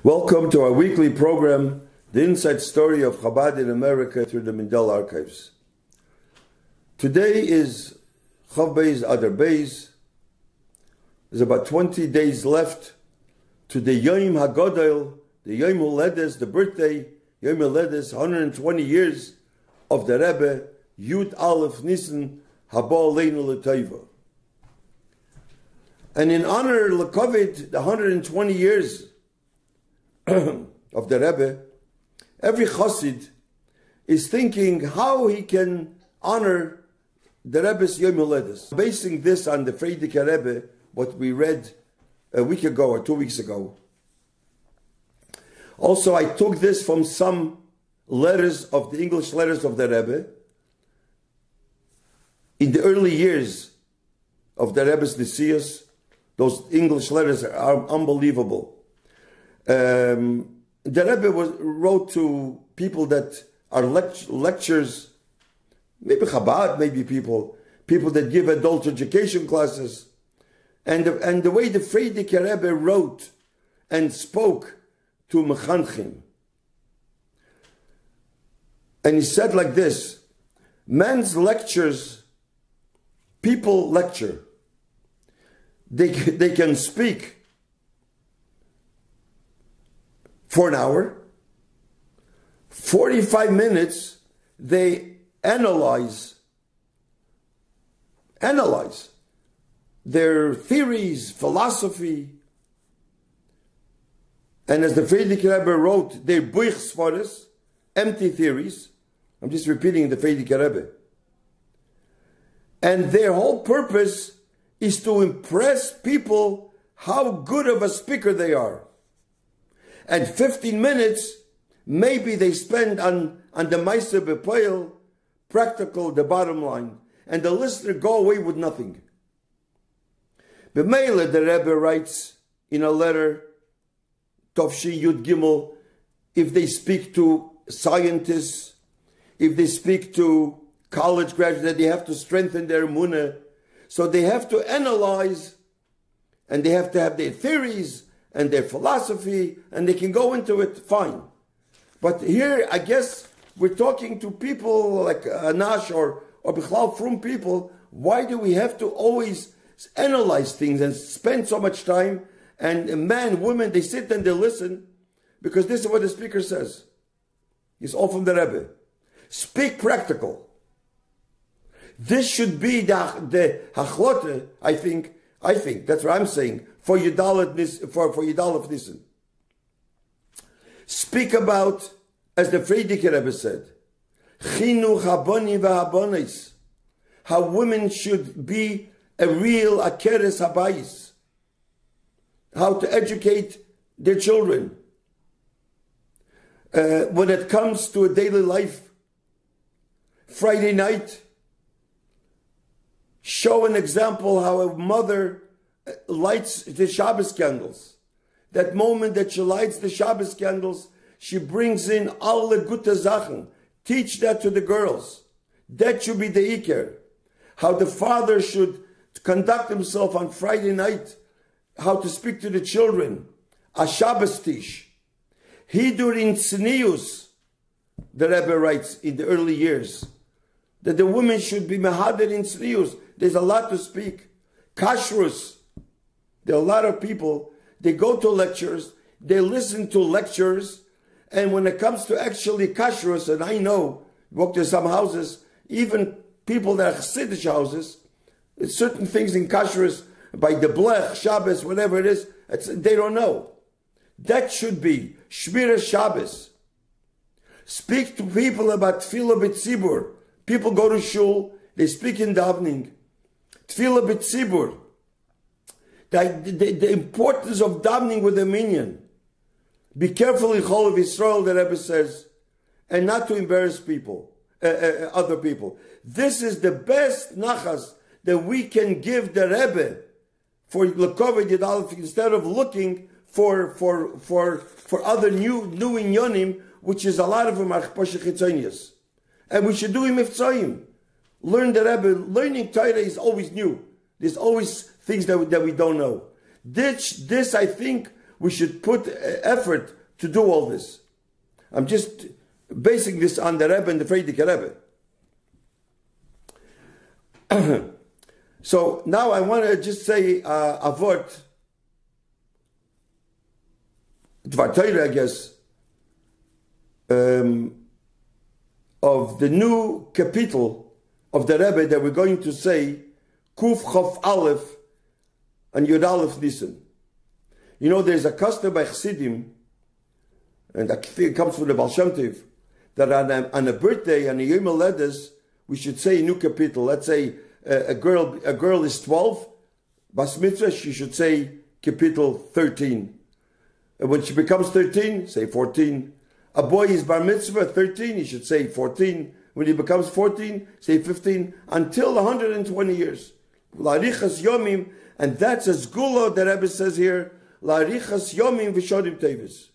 Welcome to our weekly program, The Inside Story of Chabad in America through the Mindel Archives. Today is Chav Beis Adar Beis. There's about 20 days left to the Yom HaGodel, the Yom Huledes, the birthday, Yom Huledes, 120 years of the Rebbe, Yud Aleph Nisan, Haba Aleinu L'Tova. And in honor of the 120 years of the Rebbe, every Chassid is thinking how he can honor the Rebbe's Yom Huledes. Basing this on the Frierdiker Rebbe, what we read a week ago or 2 weeks ago. Also, I took this from some letters of the English letters of the Rebbe in the early years of the Rebbe's Nesius. Those English letters are unbelievable. The Rebbe wrote to people that are lectures, maybe Chabad, maybe people that give adult education classes, and the way the Frierdiker Rebbe wrote and spoke to Mechanchim. And he said like this: man's lectures, people lecture. They can speak for an hour, 45 minutes, they analyze their theories, philosophy. And as the Frierdiker Rebbe wrote, they're buich svares, empty theories. I'm just repeating the Frierdiker Rebbe. And their whole purpose is to impress people how good of a speaker they are. And 15 minutes, maybe they spend on the Meiser Bepoil, practical, the bottom line. And the listener go away with nothing. B'meila, the Rebbe writes in a letter, Tovshi Yud Gimel, if they speak to scientists, if they speak to college graduates, they have to strengthen their emunah. So they have to analyze, and they have to have their theories and their philosophy, and they can go into it fine. But here, I guess, we're talking to people like Anash or Bichlal Frum people. Why do we have to always analyze things and spend so much time? And men, women, they sit and they listen, because this is what the speaker says. It's all from the Rebbe. Speak practical. This should be the hachlote, I think, that's what I'm saying, for Yudalef Nisan. Speak about, as the Frierdiker Rebbe said, Chinuch haboni v'habonis, how women should be a real akeres habayis, how to educate their children. When it comes to a daily life, Friday night, show an example how a mother lights the Shabbos candles. That moment that she lights the Shabbos candles, she brings in alle gute Sachen. Teach that to the girls. That should be the Iker. How the father should conduct himself on Friday night. How to speak to the children. A Shabbos tish. Hidur in Tznius, the Rebbe writes in the early years, that the women should be mehader in Tznius. There's a lot to speak. Kashrus. There are a lot of people, they go to lectures, they listen to lectures, and when it comes to actually kashrus, and I know, walk to some houses, even people that are Chassidish houses, certain things in kashrus, by the blech, Shabbos, whatever it is, they don't know. That should be Shmira Shabbos. Speak to people about Tfilah B'tzibur. People go to shul, they speak in davening. Tfilah B'tzibur. The importance of davening with a minyan. Be careful in Chol of Yisrael, the Rebbe says, and not to embarrass people, other people. This is the best nachas that we can give the Rebbe for L'Koved Yidalef, instead of looking for other new inyonim, which is a lot of them are Chposhe Chitzonius. And we should do him iftzayim. Learn the Rebbe. Learning Torah is always new. There's always things that we don't know. This I think, we should put effort to do all this. I'm just basing this on the Rebbe and the Frierdiker Rebbe. So now I want to just say a word, Dvar Torah, I guess, of the new capital of the Rebbe that we're going to say, Kuf Chof Aleph and Yud Aleph Nisan. You know, there's a custom by Chassidim, and I think it comes from the Baal Shem Tov, that on a birthday, on a Yom Haledes, we should say a new capital. Let's say a girl is 12, Bas Mitzvah, she should say capital 13. And when she becomes 13, say 14. A boy is Bar Mitzvah 13, he should say 14. When he becomes 14, say 15, until 120 years. La'arichas yomim, and that's a zgula that Rebbe says here, La'arichas yomim v'shodim tevis.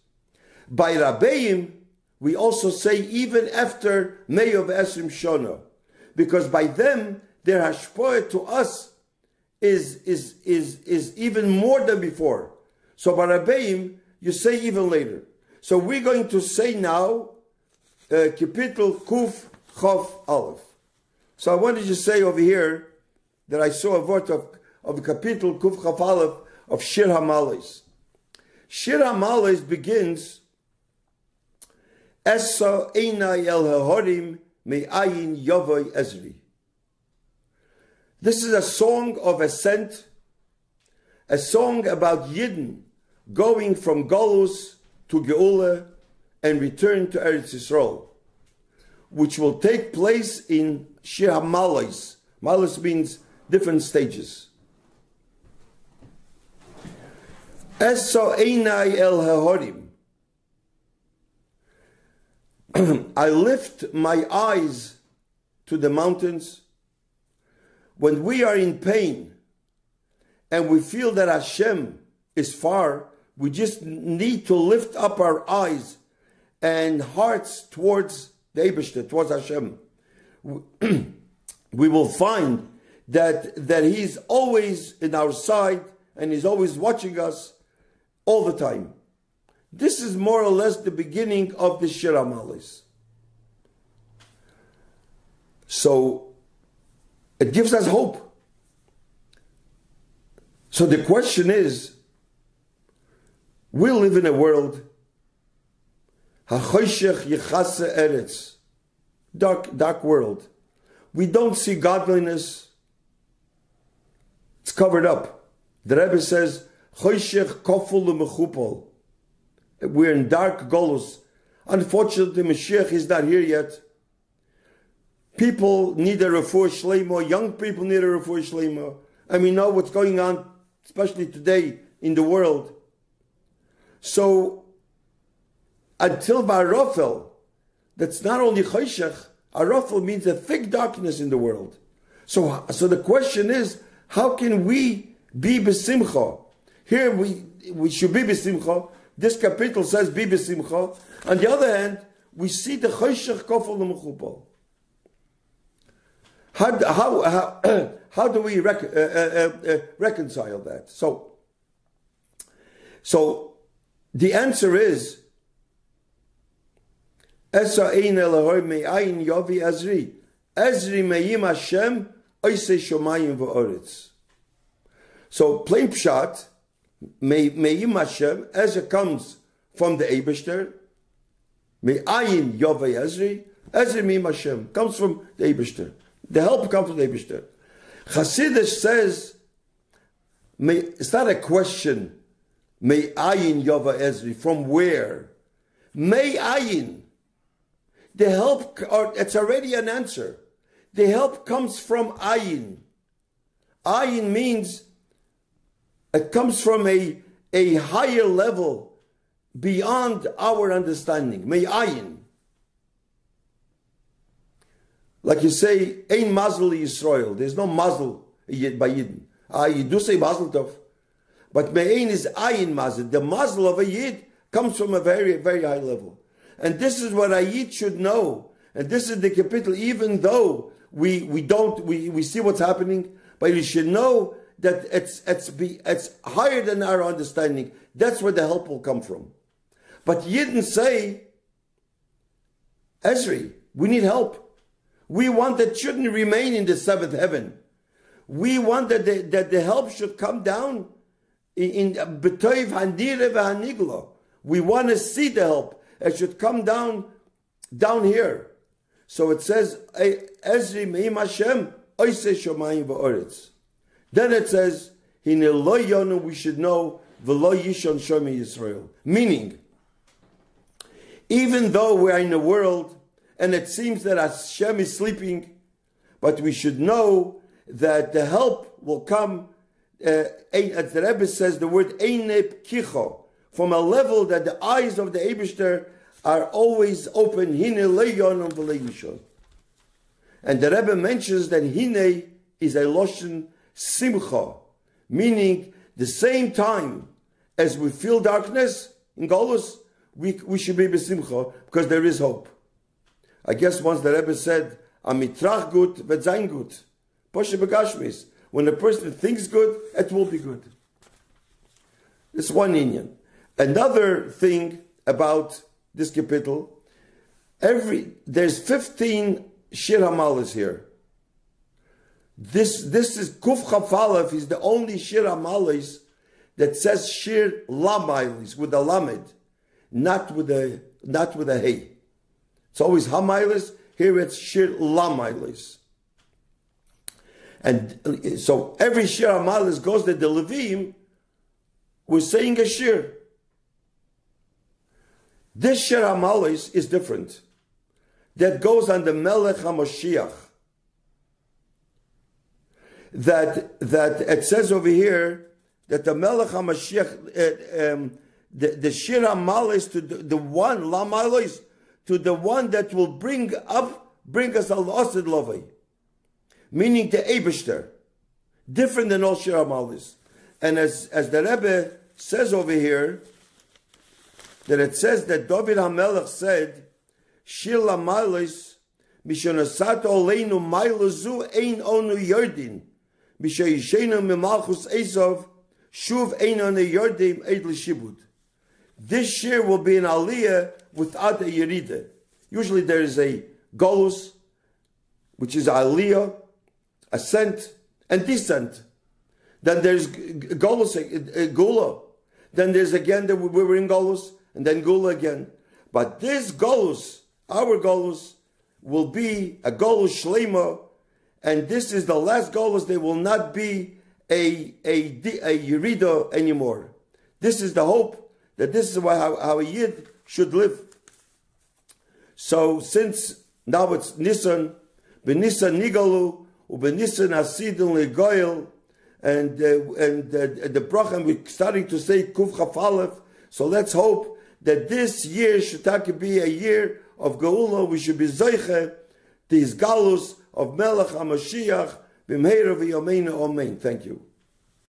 By Rabbeim, we also say even after May of Esrim Shona, because by them, their hashpoah to us is even more than before. So by Rabbeim, you say even later. So we're going to say now, Kapitel Kuf Chof Aleph. So I wanted to say over here that I saw a word of Kapitel Kuf Chof Aleph of Shir HaMalos. Shir HaMalos begins, Esa Einai El HaHorim Me'ayin Yovoi Ezri. This is a song of ascent, a song about Yidden going from Golus to Geula and return to Eretz Yisrael, which will take place in Shir HaMalos. Malos means different stages. Esa Einai El HaHorim. I lift my eyes to the mountains. When we are in pain and we feel that Hashem is far, we just need to lift up our eyes and hearts towards the Eibishter, towards Hashem. We will find that He's always in our side and He's always watching us all the time. This is more or less the beginning of the Shir HaMalos. So it gives us hope. So the question is, we live in a world, HaChoshech Yichase Eretz, dark world. We don't see godliness. It's covered up. The Rebbe says, Choshech Koful U'Mechupol. We're in dark golus. Unfortunately, Mashiach is not here yet. People need a refuah shleima. Young people need a refuah shleima. And we know what's going on, especially today in the world. So, until Varofel, that's not only choshech, Arofel means a thick darkness in the world. So the question is, how can we be besimcha? Here we should be besimcha. This capital says be besimcha. On the other hand, we see the choshech kofel l'mechupol. How do we reconcile that? So the answer is, Esa ein Elohim me'ayin yovi Ezri. Ezri me'yim Hashem oisei shomayim v'oretz. So plain pshat, me'yim Hashem, Ezra comes from the Eibishter. Me'ayin yovi Ezri. Ezri me'yim Hashem comes from the Eibishter. The help comes from the Eibishter. Chassidus says, it's not a question, me'ayin yova Ezri, from where? Me'ayin. The help, it's already an answer. The help comes from ayin. Ayin means it comes from a higher level beyond our understanding. Me'ayin. Like you say, ein mazel Yisrael. There's no mazel by Yidden. You do say mazel tov. But me'ain is ayin mazel. The mazel of a Yid comes from a very, very high level. And this is what a Yid should know. And this is the capital, even though we see what's happening, but you should know that it's higher than our understanding. That's where the help will come from. But Yidden say, Ezri, we need help. We want that shouldn't remain in the seventh heaven. We want that the help should come down in B'toiv Hanire v'Hanigla. We want to see the help. It should come down here. So it says, Ezri me'im Hashem, oisei shomayim v'oretz. Then it says, Hine lo yonu, we should know, v'lo yishon shomi Yisrael. Meaning, even though we are in a world, and it seems that Hashem is sleeping, but we should know that the help will come, as the Rebbe says, the word einep kicho, from a level that the eyes of the Eibishter are always open. Hine leyon v'leyishon. And the Rebbe mentions that hine is a loshen simcha, meaning the same time as we feel darkness in Golus, we should be besimcha because there is hope. I guess once the Rebbe said, "Amitrach gut v'zayin gut." Poshe begashmis. When a person thinks good, it will be good. It's one inyan. Another thing about this capital, there's 15 Shir Hamalas here. This is Kuf Chafalef is the only Shir Hamalas that says Shir Lamailis with a Lamed, not with a Hey. It's always Hamailis. Here it's Shir Lamailis. And so every Shir Hamalas goes that the Levim were saying a Shir. This Shir Hamalis is different. That goes on the Melech HaMoshiach. That it says over here that the Melech HaMashiach, the Shir HaMalis to the one, Lamalis, to the one that will bring us al-Osid Lovei. Meaning the Eibishter. Different than all Shir HaMalis. And as the Rebbe says over here, that it says that David HaMelech said, Shir HaMalis, Mishonasat Oleinu Mailazu Ein Onu Yerdin. Mishayishenu Mimalchus Esov, Shuv Ein Onu Yerdim Eid L'Shibud. This shir will be an aliyah without a yerida. Usually there is a golus, which is aliyah, ascent, and descent. Then there's golus, gula. Then there's again that we were in golus, and then gula again. But this golus, our golus, will be a golus shlema, and this is the last golus. There will not be a yerida anymore. This is the hope that this is how a Yid should live. So since now it's Nisan, B'Nisan Nigalu, U'B'Nisan Asidun Legoyel, and the bracha, we're starting to say Kuf Chaf Aleph, so let's hope that this year should be a year of Geula. We should be Zoiche, these Galus of Melech HaMashiach, B'Meira V'Yomeinu Amen. Thank you.